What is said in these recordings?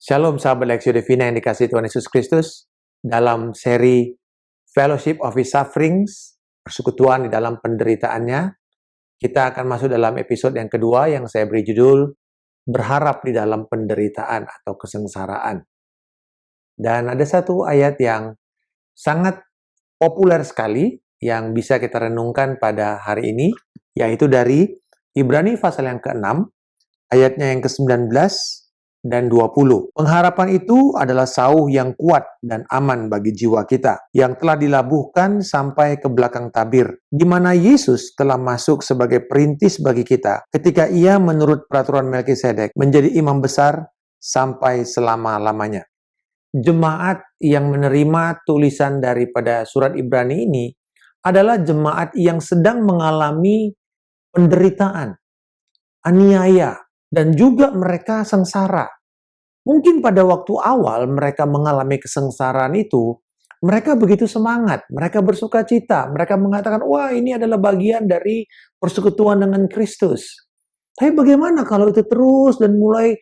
Shalom sahabat Lexio Divina yang dikasihi Tuhan Yesus Kristus. Dalam seri Fellowship of His Sufferings, persekutuan di dalam penderitaannya, kita akan masuk dalam episode yang kedua yang saya beri judul Berharap di dalam penderitaan atau kesengsaraan. Dan ada satu ayat yang sangat populer sekali yang bisa kita renungkan pada hari ini, yaitu dari Ibrani pasal yang ke-6, ayatnya yang ke-19 dan 20. Pengharapan itu adalah sauh yang kuat dan aman bagi jiwa kita, yang telah dilabuhkan sampai ke belakang tabir, di mana Yesus telah masuk sebagai perintis bagi kita, ketika ia menurut peraturan Melkisedek menjadi imam besar sampai selama-lamanya. Jemaat yang menerima tulisan daripada surat Ibrani ini adalah jemaat yang sedang mengalami penderitaan, aniaya, dan juga mereka sengsara. Mungkin pada waktu awal mereka mengalami kesengsaraan itu, mereka begitu semangat, mereka bersuka cita, mereka mengatakan, wah ini adalah bagian dari persekutuan dengan Kristus. Tapi bagaimana kalau itu terus dan mulai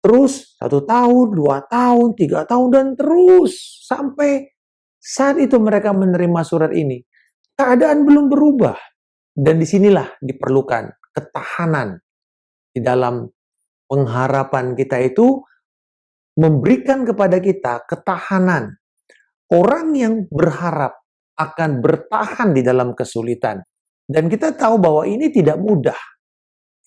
terus 1 tahun, 2 tahun, 3 tahun, dan terus sampai saat itu mereka menerima surat ini. Keadaan belum berubah. Dan disinilah diperlukan ketahanan di dalam pengharapan kita itu, memberikan kepada kita ketahanan. Orang yang berharap akan bertahan di dalam kesulitan. Dan kita tahu bahwa ini tidak mudah.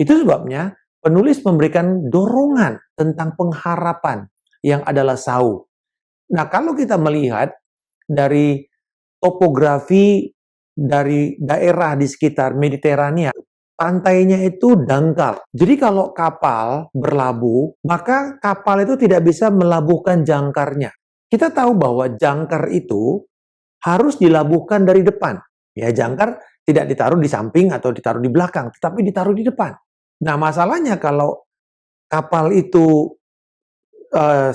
Itu sebabnya penulis memberikan dorongan tentang pengharapan yang adalah sauh. Nah, kalau kita melihat dari topografi dari daerah di sekitar Mediterania, pantainya itu dangkal. Jadi kalau kapal berlabuh, maka kapal itu tidak bisa melabuhkan jangkarnya. Kita tahu bahwa jangkar itu harus dilabuhkan dari depan. Ya, jangkar tidak ditaruh di samping atau ditaruh di belakang, tetapi ditaruh di depan. Nah, masalahnya kalau kapal itu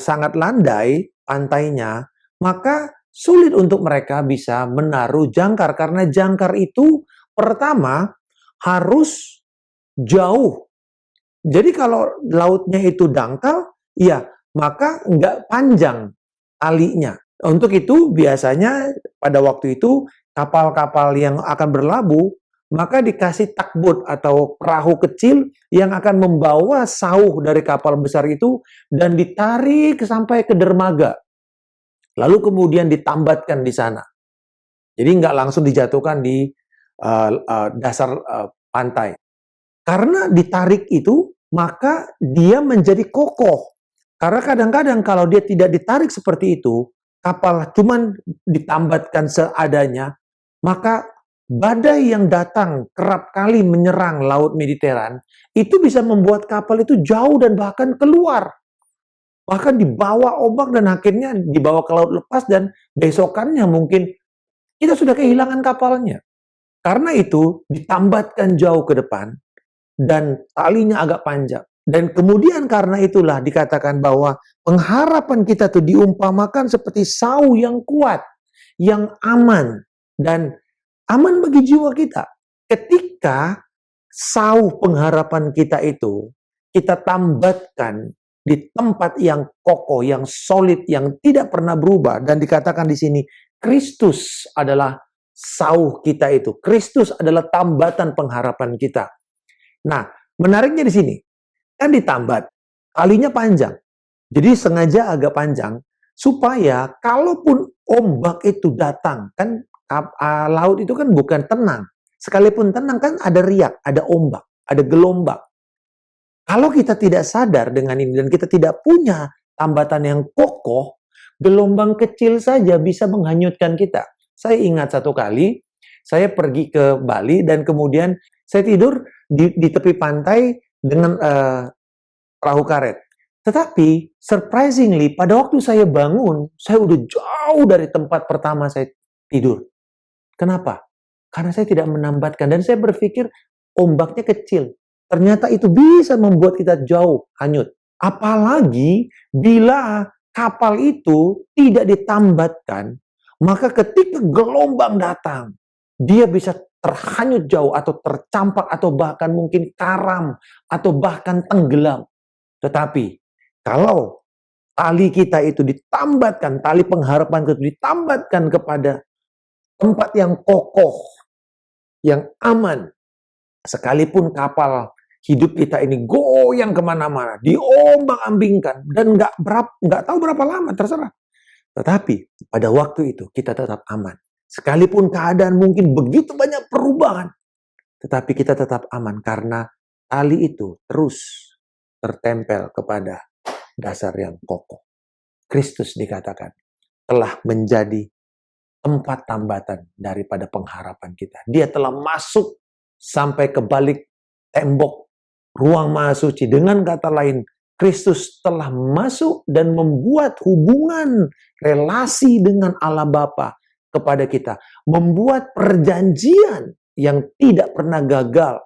sangat landai pantainya, maka sulit untuk mereka bisa menaruh jangkar, karena jangkar itu pertama harus jauh. Jadi kalau lautnya itu dangkal, ya maka nggak panjang talinya. Untuk itu biasanya pada waktu itu kapal-kapal yang akan berlabuh, maka dikasih takbut atau perahu kecil yang akan membawa sauh dari kapal besar itu dan ditarik sampai ke dermaga. Lalu kemudian ditambatkan di sana. Jadi nggak langsung dijatuhkan di dasar pantai. Karena ditarik itu, maka dia menjadi kokoh. Karena kadang-kadang kalau dia tidak ditarik seperti itu, kapal cuman ditambatkan seadanya, maka badai yang datang kerap kali menyerang Laut Mediteran, itu bisa membuat kapal itu jauh dan bahkan keluar. Bahkan dibawa ombak dan akhirnya dibawa ke laut lepas, dan besokannya mungkin kita sudah kehilangan kapalnya. Karena itu ditambatkan jauh ke depan dan talinya agak panjang. Dan kemudian karena itulah dikatakan bahwa pengharapan kita tuh diumpamakan seperti sauh yang kuat, yang aman, dan aman bagi jiwa kita. Ketika sauh pengharapan kita itu kita tambatkan di tempat yang kokoh, yang solid, yang tidak pernah berubah, dan dikatakan di sini Kristus adalah sauh kita itu. Kristus adalah tambatan pengharapan kita. Nah, menariknya di sini, kan ditambat, talinya panjang. Jadi sengaja agak panjang, supaya kalaupun ombak itu datang, kan laut itu kan bukan tenang. Sekalipun tenang kan ada riak, ada ombak, ada gelombang. Kalau kita tidak sadar dengan ini dan kita tidak punya tambatan yang kokoh, gelombang kecil saja bisa menghanyutkan kita. Saya ingat satu kali, saya pergi ke Bali dan kemudian saya tidur di tepi pantai dengan perahu karet. Tetapi surprisingly pada waktu saya bangun, saya udah jauh dari tempat pertama saya tidur. Kenapa? Karena saya tidak menambatkan dan saya berpikir ombaknya kecil. Ternyata itu bisa membuat kita jauh hanyut. Apalagi bila kapal itu tidak ditambatkan, maka ketika gelombang datang, dia bisa terhanyut jauh atau tercampak atau bahkan mungkin karam atau bahkan tenggelam. Tetapi kalau tali kita itu ditambatkan, tali pengharapan itu ditambatkan kepada tempat yang kokoh, yang aman. Sekalipun kapal hidup kita ini goyang kemana-mana, diombang-ambingkan, dan nggak tahu berapa lama, terserah. Tetapi pada waktu itu kita tetap aman. Sekalipun keadaan mungkin begitu banyak perubahan, tetapi kita tetap aman karena tali itu terus tertempel kepada dasar yang kokoh. Kristus dikatakan telah menjadi tempat tambatan daripada pengharapan kita. Dia telah masuk sampai ke balik tembok ruang Maha Suci. Dengan kata lain, Kristus telah masuk dan membuat hubungan relasi dengan Allah Bapa kepada kita. Membuat perjanjian yang tidak pernah gagal.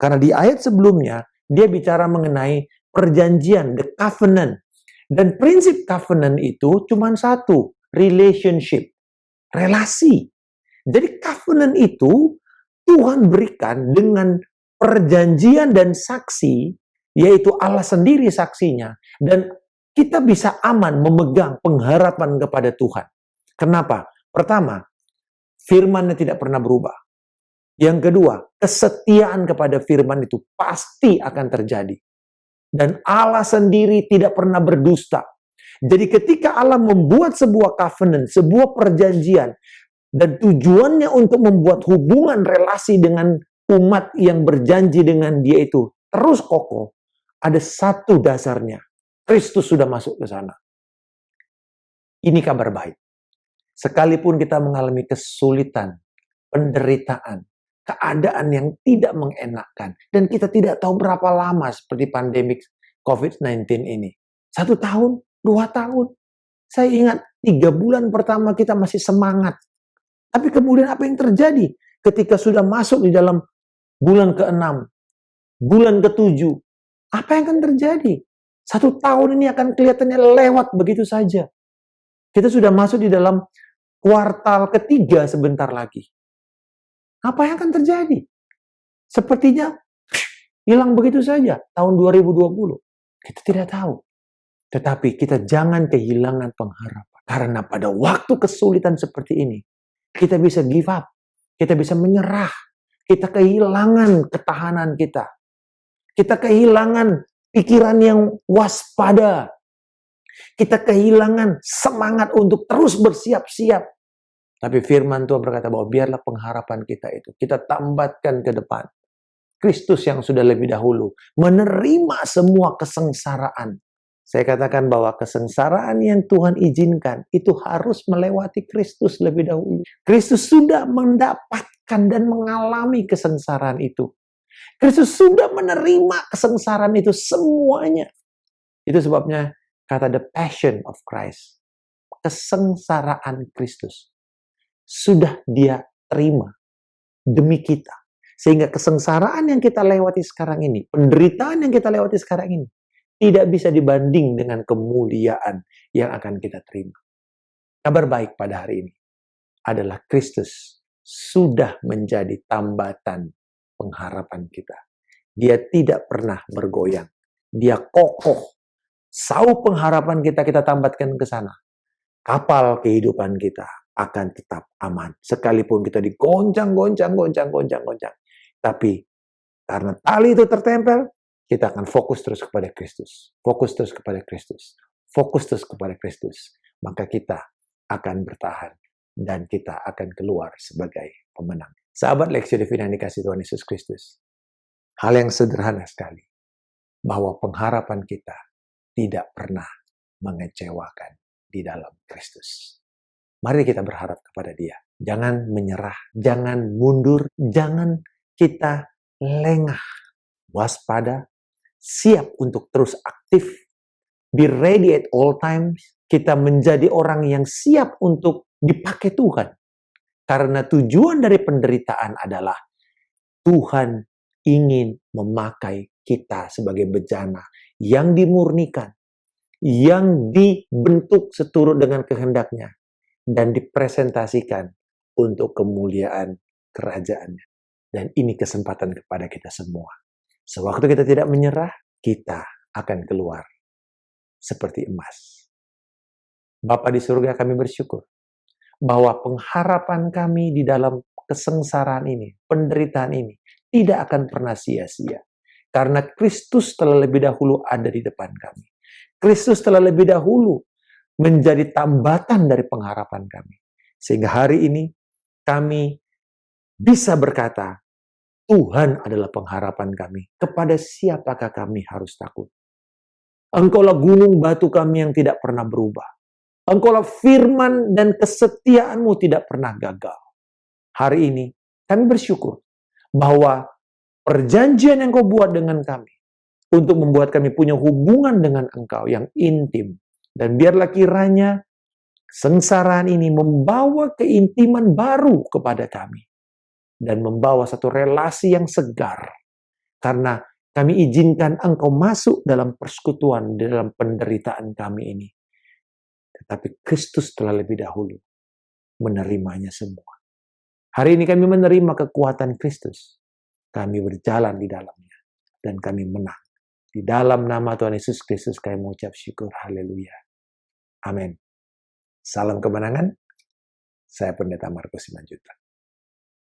Karena di ayat sebelumnya, dia bicara mengenai perjanjian, the covenant. Dan prinsip covenant itu cuma satu, relationship, relasi. Jadi covenant itu Tuhan berikan dengan perjanjian dan saksi, yaitu Allah sendiri saksinya, dan kita bisa aman memegang pengharapan kepada Tuhan. Kenapa? Pertama, firman-Nya tidak pernah berubah. Yang kedua, kesetiaan kepada firman itu pasti akan terjadi. Dan Allah sendiri tidak pernah berdusta. Jadi ketika Allah membuat sebuah covenant, sebuah perjanjian, dan tujuannya untuk membuat hubungan relasi dengan umat yang berjanji dengan dia itu terus kokoh, ada satu dasarnya. Kristus sudah masuk ke sana. Ini kabar baik. Sekalipun kita mengalami kesulitan, penderitaan, keadaan yang tidak mengenakkan, dan kita tidak tahu berapa lama seperti pandemik COVID-19 ini. 1 tahun, 2 tahun. Saya ingat 3 bulan pertama kita masih semangat. Tapi kemudian apa yang terjadi ketika sudah masuk di dalam bulan ke-6, bulan ke-7? Apa yang akan terjadi? 1 tahun ini akan kelihatannya lewat begitu saja. Kita sudah masuk di dalam kuartal ketiga sebentar lagi. Apa yang akan terjadi? Sepertinya hilang begitu saja tahun 2020. Kita tidak tahu. Tetapi kita jangan kehilangan pengharapan. Karena pada waktu kesulitan seperti ini, kita bisa give up. Kita bisa menyerah. Kita kehilangan ketahanan kita. Kita kehilangan pikiran yang waspada. Kita kehilangan semangat untuk terus bersiap-siap. Tapi firman Tuhan berkata bahwa biarlah pengharapan kita itu kita tambatkan ke depan. Kristus yang sudah lebih dahulu menerima semua kesengsaraan. Saya katakan bahwa kesengsaraan yang Tuhan izinkan itu harus melewati Kristus lebih dahulu. Kristus sudah mendapatkan dan mengalami kesengsaraan itu. Kristus sudah menerima kesengsaraan itu semuanya. Itu sebabnya kata the passion of Christ. Kesengsaraan Kristus sudah dia terima demi kita. Sehingga kesengsaraan yang kita lewati sekarang ini, penderitaan yang kita lewati sekarang ini, tidak bisa dibanding dengan kemuliaan yang akan kita terima. Kabar baik pada hari ini adalah Kristus sudah menjadi tambatan pengharapan kita. Dia tidak pernah bergoyang. Dia kokoh. Sauh pengharapan kita tambatkan ke sana. Kapal kehidupan kita akan tetap aman. Sekalipun kita digoncang-goncang. Tapi karena tali itu tertempel, kita akan fokus terus kepada Kristus. Fokus terus kepada Kristus. Fokus terus kepada Kristus. Maka kita akan bertahan. Dan kita akan keluar sebagai pemenang. Sahabat Lexio Divina yang dikasihi Tuhan Yesus Kristus. Hal yang sederhana sekali. Bahwa pengharapan kita tidak pernah mengecewakan di dalam Kristus. Mari kita berharap kepada Dia. Jangan menyerah, jangan mundur, jangan kita lengah. Waspada, siap untuk terus aktif. Be ready at all times. Kita menjadi orang yang siap untuk dipakai Tuhan. Karena tujuan dari penderitaan adalah Tuhan ingin memakai kita sebagai bejana yang dimurnikan, yang dibentuk seturut dengan kehendaknya, dan dipresentasikan untuk kemuliaan kerajaannya. Dan ini kesempatan kepada kita semua. Sewaktu kita tidak menyerah, kita akan keluar seperti emas. Bapa di surga, kami bersyukur bahwa pengharapan kami di dalam kesengsaraan ini, penderitaan ini, tidak akan pernah sia-sia. Karena Kristus telah lebih dahulu ada di depan kami. Kristus telah lebih dahulu menjadi tambatan dari pengharapan kami. Sehingga hari ini kami bisa berkata, Tuhan adalah pengharapan kami. Kepada siapakah kami harus takut? Engkaulah gunung batu kami yang tidak pernah berubah. Engkaulah firman dan kesetiaanmu tidak pernah gagal. Hari ini kami bersyukur bahwa perjanjian yang kau buat dengan kami untuk membuat kami punya hubungan dengan engkau yang intim. Dan biarlah kiranya sengsaraan ini membawa keintiman baru kepada kami. Dan membawa satu relasi yang segar. Karena kami izinkan engkau masuk dalam persekutuan, dalam penderitaan kami ini. Tetapi Kristus telah lebih dahulu menerimanya semua. Hari ini kami menerima kekuatan Kristus. Kami berjalan di dalamnya. Dan kami menang. Di dalam nama Tuhan Yesus Kristus kami mengucap syukur. Haleluya. Amin. Salam kemenangan. Saya Pendeta Markus Simanjuntak.